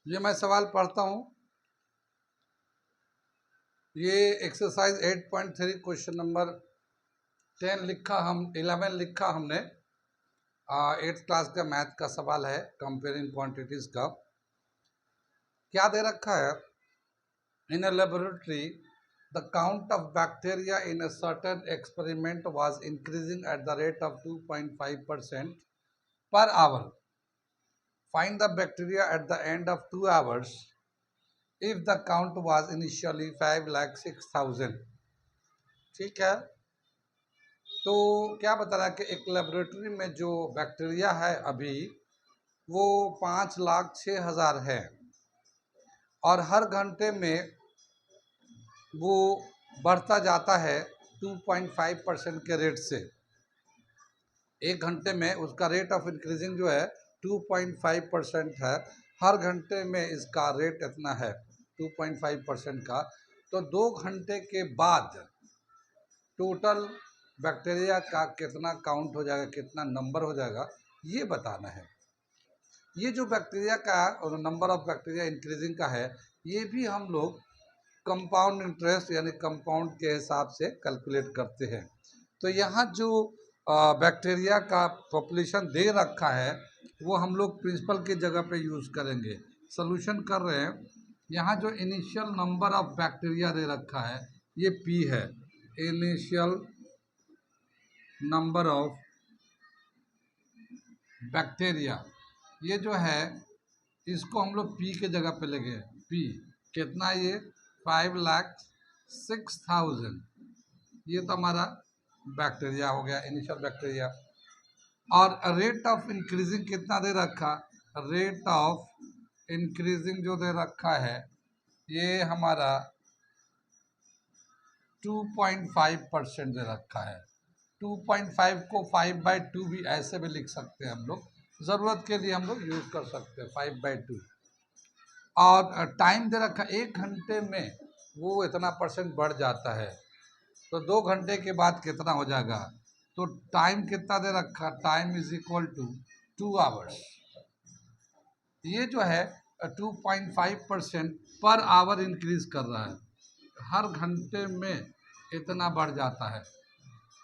ये मैं सवाल पढ़ता हूँ। ये एक्सरसाइज 8.3 क्वेश्चन नंबर 10 लिखा, हम 11 लिखा हमने। 8th क्लास का मैथ का सवाल है, कंपेयरिंग क्वांटिटीज का। क्या दे रखा है? In a laboratory the count of bacteria in a certain experiment was increasing at the rate of 2.5% per hour. Find the bacteria at the end of 2 hours if the count was initially 5,06,000। ठीक है, तो क्या बता रहा है कि एक laboratory में जो बैक्टीरिया है अभी वो 5,06,000 है और हर घंटे में वो बढ़ता जाता है 2.5% के रेट से। एक घंटे में उसका रेट ऑफ इंक्रीजिंग जो है 2.5% है। हर घंटे में इसका रेट इतना है 2.5% का। तो 2 घंटे के बाद टोटल बैक्टीरिया का कितना काउंट हो जाएगा, कितना नंबर हो जाएगा, ये बताना है। ये जो बैक्टीरिया का नंबर ऑफ बैक्टीरिया इंक्रीजिंग का है, ये भी हम लोग कंपाउंड इंटरेस्ट यानी कंपाउंड के हिसाब से कैलकुलेट करते हैं। तो यहाँ जो बैक्टीरिया का पॉपुलेशन दे रखा है वो हम लोग प्रिंसिपल की जगह पे यूज़ करेंगे। सॉल्यूशन कर रहे हैं। यहाँ जो initial number of bacteria they रखा है ये P है, इनिशियल नंबर ऑफ बैक्टीरिया। ये जो है इसको हम लोग P के जगह पे लेंगे। P कितना? ये 5,06,000। ये तो हमारा बैक्टीरिया हो गया, इनिशियल बैक्टीरिया। और रेट ऑफ इंक्रीजिंग कितना दे रखा? रेट ऑफ इंक्रीजिंग जो दे रखा है ये हमारा 2.5% दे रखा है। 2.5 को 5/2 भी ऐसे भी लिख सकते हैं हम लोग, ज़रूरत के लिए हम लोग यूज़ कर सकते हैं 5/2। और टाइम दे रखा 1 घंटे में वो इतना % बढ़ जाता है। तो 2 घंटे के बाद कितना हो जाएगा? तो टाइम कितना दे रखा? Time is equal to 2 hours। ये जो है 2.5% पर आवर इंक्रीज कर रहा है, हर घंटे में इतना बढ़ जाता है।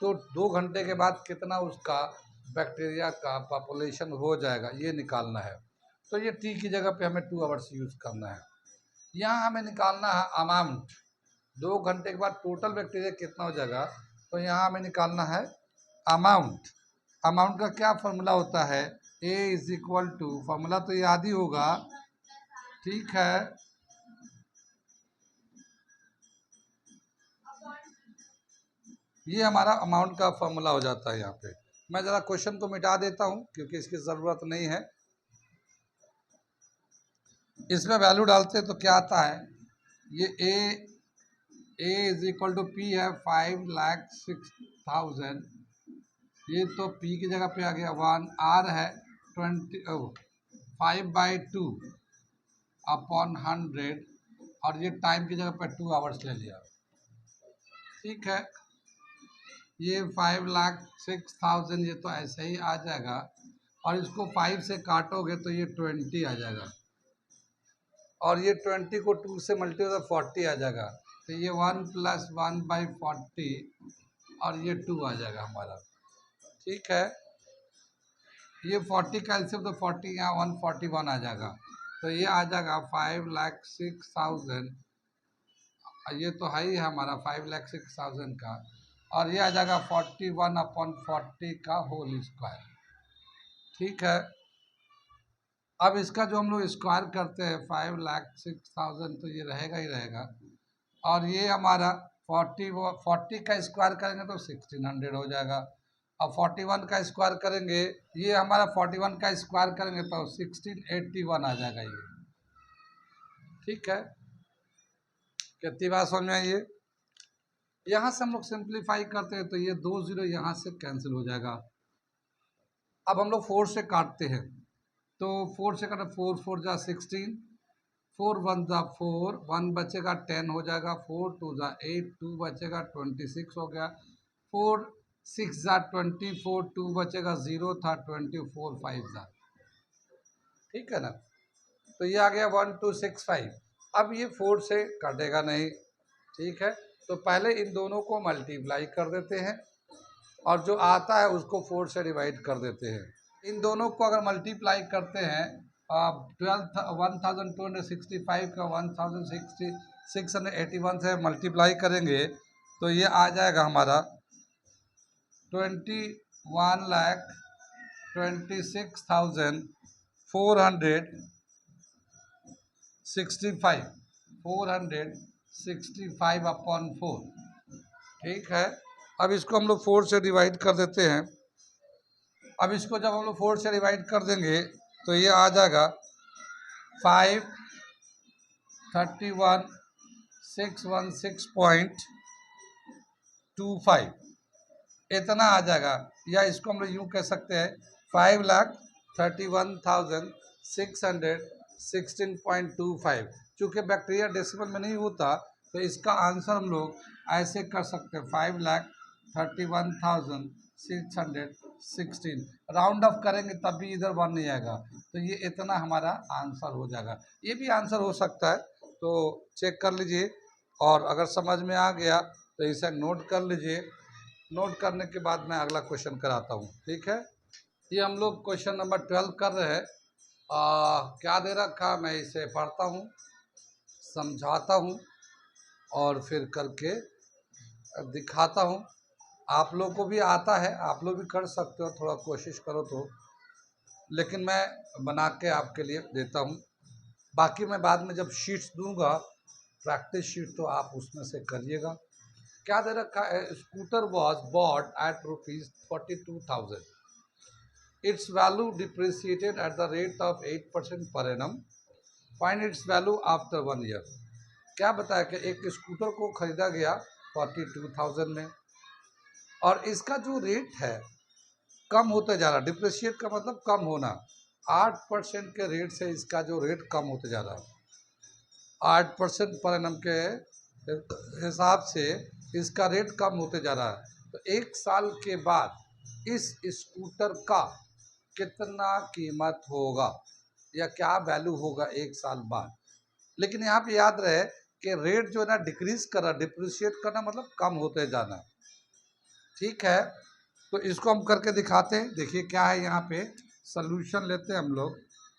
तो 2 घंटे के बाद कितना उसका बैक्टीरिया का पॉपुलेशन हो जाएगा, ये निकालना है। तो ये टी की जगह पे हमें 2 hours यूज़ करना है। यहाँ हमें निकालना है अमाउंट। 2 घंटे के बाद टोटल बैक्टीरिया कितना हो जाएगा, तो यहाँ हमें निकालना है अमाउंट। अमाउंट का क्या फॉर्मूला होता है? A is equal to, formula तो याद ही होगा, ठीक है। ये हमारा अमाउंट का फॉर्मूला हो जाता है। यहाँ पे मैं ज़रा क्वेश्चन को मिटा देता हूँ क्योंकि इसकी ज़रूरत नहीं है। इसमें वैल्यू डालते हैं तो क्या आता है? ये ए इज इक्वल टू P है 5,06,000। ये तो P की जगह पे आ गया 1। R है 5/2 अपॉन 100 और ये टाइम की जगह पे 2 hours ले लिया, ठीक है। ये 5,06,000 ये तो ऐसे ही आ जाएगा और इसको 5 से काटोगे तो ये 20 आ जाएगा और ये 20 को 2 से मल्टीप्लाई 40 आ जाएगा। तो ये 1 + 1/40 और ये 2 आ जाएगा हमारा, ठीक है। ये 40 कैल्शियम तो 40 यहाँ 141 आ जाएगा। तो ये आ जाएगा 5,06,000। ये तो है ही हमारा 5,06,000 का, और ये आ जाएगा 41/40 का होल स्क्वायर, ठीक है। अब इसका जो हम लोग स्क्वायर करते हैं 5,06,000 तो ये रहेगा ही रहेगा, और ये हमारा 40 का स्क्वायर करेंगे तो 1,600 हो जाएगा। अब 41 का स्क्वायर करेंगे, ये हमारा 41 का स्क्वायर करेंगे तो 1,681 आ जाएगा ये, ठीक है। कितनी बात समझ में आई? ये यहाँ से हम लोग सिंप्लीफाई करते हैं तो ये 2 0 यहाँ से कैंसिल हो जाएगा। अब हम लोग 4 से काटते हैं तो 4 से काटे 4 4 जा 16, 4 1 जा 4, 1 बचेगा 10 हो जाएगा, 4 2 जा 8, 2 बचेगा 26 हो गया, 4 6 जा 24, 2 बचेगा 0 था 24, 5 जा, ठीक है ना। तो ये आ गया 1265। अब ये 4 से कटेगा नहीं, ठीक है। तो पहले इन दोनों को मल्टीप्लाई कर देते हैं और जो आता है उसको 4 से डिवाइड कर देते हैं। इन दोनों को अगर मल्टीप्लाई करते हैं 1265 का 1681 से मल्टीप्लाई करेंगे तो ये आ जाएगा हमारा 465 अपॉन 4, ठीक है। अब इसको हम लोग 4 से डिवाइड कर देते हैं। अब इसको जब हम लोग 4 से डिवाइड कर देंगे तो ये आ जाएगा 531,616.25, इतना आ जाएगा। या इसको हम लोग यूँ कह सकते हैं 5,31,616.25। चूँकि बैक्टीरिया डेसिमल में नहीं होता तो इसका आंसर हम लोग ऐसे कर सकते हैं 5,31,616। राउंड ऑफ करेंगे तब भी इधर 1 नहीं आएगा, तो ये इतना हमारा आंसर हो जाएगा। ये भी आंसर हो सकता है, तो चेक कर लीजिए और अगर समझ में आ गया तो इसे नोट कर लीजिए। नोट करने के बाद मैं अगला क्वेश्चन कराता हूँ, ठीक है। ये हम लोग क्वेश्चन नंबर 12 कर रहे हैं। क्या दे रखा, मैं इसे पढ़ता हूँ, समझाता हूँ और फिर करके दिखाता हूँ। आप लोग को भी आता है, आप लोग भी कर सकते हो, थोड़ा कोशिश करो तो, लेकिन मैं बना के आपके लिए देता हूँ। बाकी मैं बाद में जब शीट्स दूंगा, प्रैक्टिस शीट, तो आप उसमें से करिएगा। क्या दे रखा है, scooter was bought at ₹42,000, it's value depreciated eight the rate of 8% per annum, find its value after 1 year. क्या बताया कि एक स्कूटर को खरीदा गया 42,000 में और इसका जो रेट है कम होते जा रहा, डिप्रिशिएट का मतलब कम होना, 8% के रेट से इसका जो रेट कम होते जा रहा, 8% पर एनम के हिसाब से इसका रेट कम होते जा रहा है। तो 1 साल के बाद इस स्कूटर का कितना कीमत होगा या क्या वैल्यू होगा 1 साल बाद। लेकिन यहाँ पे याद रहे कि रेट जो है ना डिक्रीज कर रहा, डिप्रिशिएट करना मतलब कम होते जाना, ठीक है। तो इसको हम करके दिखाते हैं। देखिए क्या है, यहाँ पे सॉल्यूशन लेते हैं हम लोग।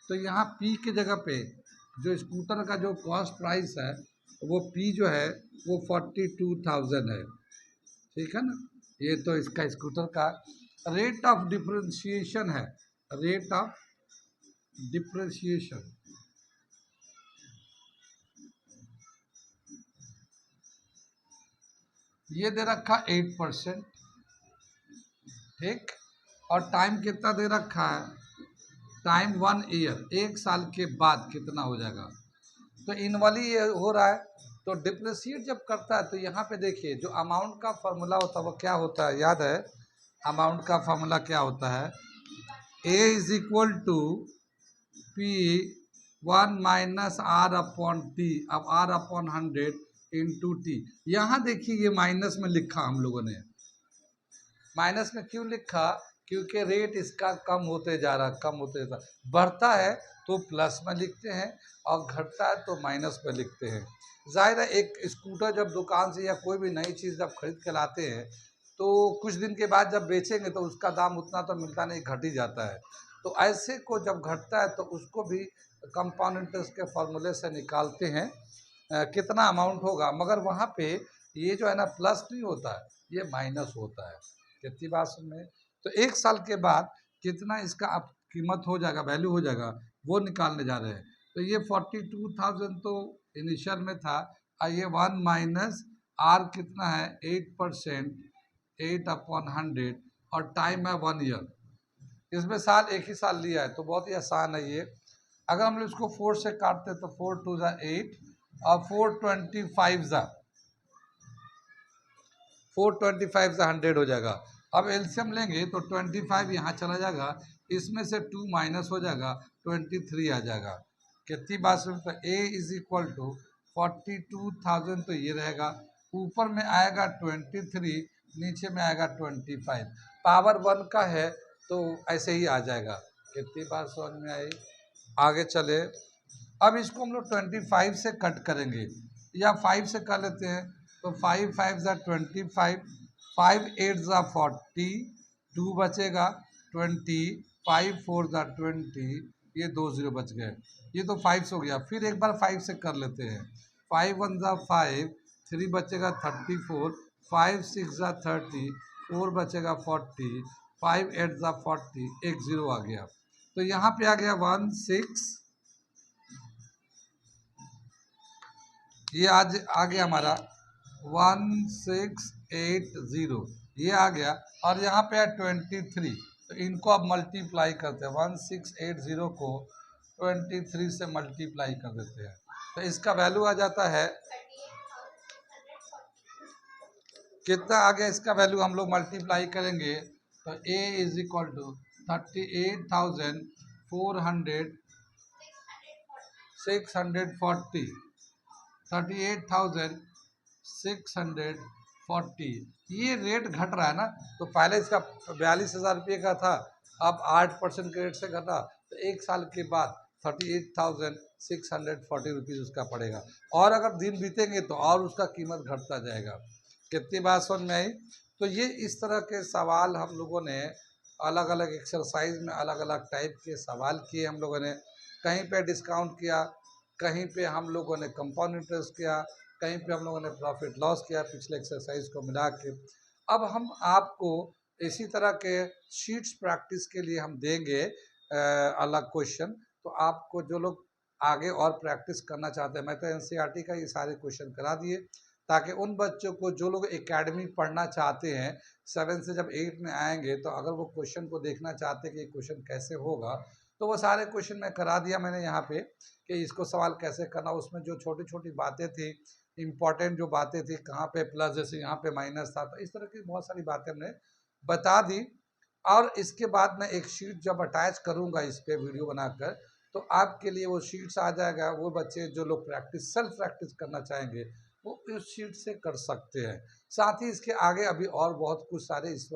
तो यहाँ P की जगह पे जो स्कूटर का जो कॉस्ट प्राइस है वो P जो है वो 42,000 है, ठीक है ना। ये तो इसका स्कूटर का रेट ऑफ डिप्रिसिएशन है, रेट ऑफ डिप्रिसिएशन ये दे रखा 8%, ठीक। और टाइम कितना दे रखा है, टाइम 1 ईयर, 1 साल के बाद कितना हो जाएगा। तो इनवली ये हो रहा है। तो डिप्रिसिएट जब करता है तो यहाँ पे देखिए जो अमाउंट का फॉर्मूला होता है वो क्या होता है, याद है अमाउंट का फॉर्मूला क्या होता है, A is equal to P1 minus R upon T। अब R अपॉन 100 इंटू T। यहाँ देखिए ये माइनस में लिखा हम लोगों ने, माइनस में क्यों लिखा, क्योंकि रेट इसका कम होते जा रहा, कम होते जा रहा, बढ़ता है तो प्लस में लिखते हैं और घटता है तो माइनस में लिखते हैं। जाहिर है एक स्कूटर जब दुकान से या कोई भी नई चीज़ जब खरीद के लाते हैं तो कुछ दिन के बाद जब बेचेंगे तो उसका दाम उतना तो मिलता नहीं, घट ही जाता है। तो ऐसे को जब घटता है तो उसको भी कंपाउंड इंटरेस्ट के फॉर्मूले से निकालते हैं कितना अमाउंट होगा, मगर वहाँ पे ये जो है ना प्लस नहीं होता है, ये माइनस होता है। कितनी बात सुन में। तो 1 साल के बाद कितना इसका अब कीमत हो जाएगा, वैल्यू हो जाएगा, वो निकालने जा रहे हैं। तो ये 42,000 तो इनिशियल में था, और ये 1 माइनस आर कितना है 8%, 8 अपॉन 100 और टाइम है 1 ईयर। इसमें साल एक ही साल लिया है तो बहुत ही आसान है ये। अगर हम लोग इसको 4 से काटते तो 4 2 ज़ा 8 और 425 ज़ा 100 हो जाएगा। अब एलसीएम लेंगे तो 25 यहाँ चला जाएगा, इसमें से 2 माइनस हो जाएगा, 23 आ जाएगा। कितनी बात सुन, तो A इज इक्वल टू 42,000 तो ये रहेगा, ऊपर में आएगा 23, नीचे में आएगा 25, पावर 1 का है तो ऐसे ही आ जाएगा। कितनी बात समझ में आई, आगे चले। अब इसको हम लोग 25 से कट करेंगे या 5 से कर लेते हैं, तो 5 5 ज़ा 25, 5 8 ज़ा 40, 2 बचेगा 20, 5 4 ज़ा 20, ये 2 0 बच गए। ये तो 5 से हो गया। फिर एक बार 5 से कर लेते हैं, 5 1 ज़ा 5, 3 बचेगा 34, 5 6 ज़ा 30, 4 बचेगा 40, 5 8 ज़ा 40, एक 0 आ गया। तो यहाँ पे आ गया 1 6, ये आज आ गया हमारा 1680, ये आ गया। और यहाँ पे है 23, तो इनको अब मल्टीप्लाई करते हैं, 1680 को 23 से मल्टीप्लाई कर देते हैं, तो इसका वैल्यू आ जाता है कितना आ गया। इसका वैल्यू हम लोग मल्टीप्लाई करेंगे तो a इज इक्वल टू 38,400 640, 38,640। ये रेट घट रहा है ना, तो पहले इसका 42,000 रुपये का था, अब 8% के रेट से घटा, तो एक साल के बाद 38,640 रुपीज़ उसका पड़ेगा। और अगर दिन बीतेंगे तो और उसका कीमत घटता जाएगा। कितनी बात समझ में आई? तो ये इस तरह के सवाल हम लोगों ने अलग अलग एक्सरसाइज में अलग अलग टाइप के सवाल किए हम लोगों ने। कहीं पे डिस्काउंट किया, कहीं पे हम लोगों ने कंपाउंड इंटरेस्ट किया, कहीं पे हम लोगों ने प्रॉफिट लॉस किया, पिछले एक्सरसाइज को मिला के। अब हम आपको इसी तरह के शीट्स प्रैक्टिस के लिए हम देंगे अलग क्वेश्चन। तो आपको जो लोग आगे और प्रैक्टिस करना चाहते हैं, मैं तो एनसीईआरटी का ये सारे क्वेश्चन करा दिए, ताकि उन बच्चों को जो लोग एकेडमी पढ़ना चाहते हैं 7 से जब 8 में आएंगे, तो अगर वो क्वेश्चन को देखना चाहते हैं कि क्वेश्चन कैसे होगा, तो वो सारे क्वेश्चन मैं करा दिया मैंने यहाँ पे कि इसको सवाल कैसे करना। उसमें जो छोटी छोटी बातें थी, इम्पॉर्टेंट जो बातें थी, कहाँ पे प्लस जैसे यहाँ पे माइनस था, तो इस तरह की बहुत सारी बातें हमने बता दी। और इसके बाद मैं एक शीट जब अटैच करूँगा इस पर वीडियो बनाकर, तो आपके लिए वो शीट्स आ जाएगा। वो बच्चे जो लोग प्रैक्टिस सेल्फ प्रैक्टिस करना चाहेंगे वो इस शीट से कर सकते हैं। साथ ही इसके आगे अभी और बहुत कुछ सारे उस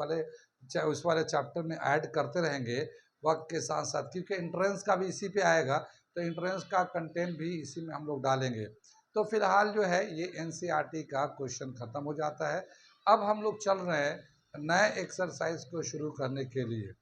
वाले चैप्टर में ऐड करते रहेंगे वक्त के साथ साथ, क्योंकि इंट्रेंस का भी इसी पे आएगा, तो इंट्रेंस का कंटेंट भी इसी में हम लोग डालेंगे। तो फिलहाल जो है ये एनसीईआरटी का क्वेश्चन ख़त्म हो जाता है। अब हम लोग चल रहे हैं नए एक्सरसाइज को शुरू करने के लिए।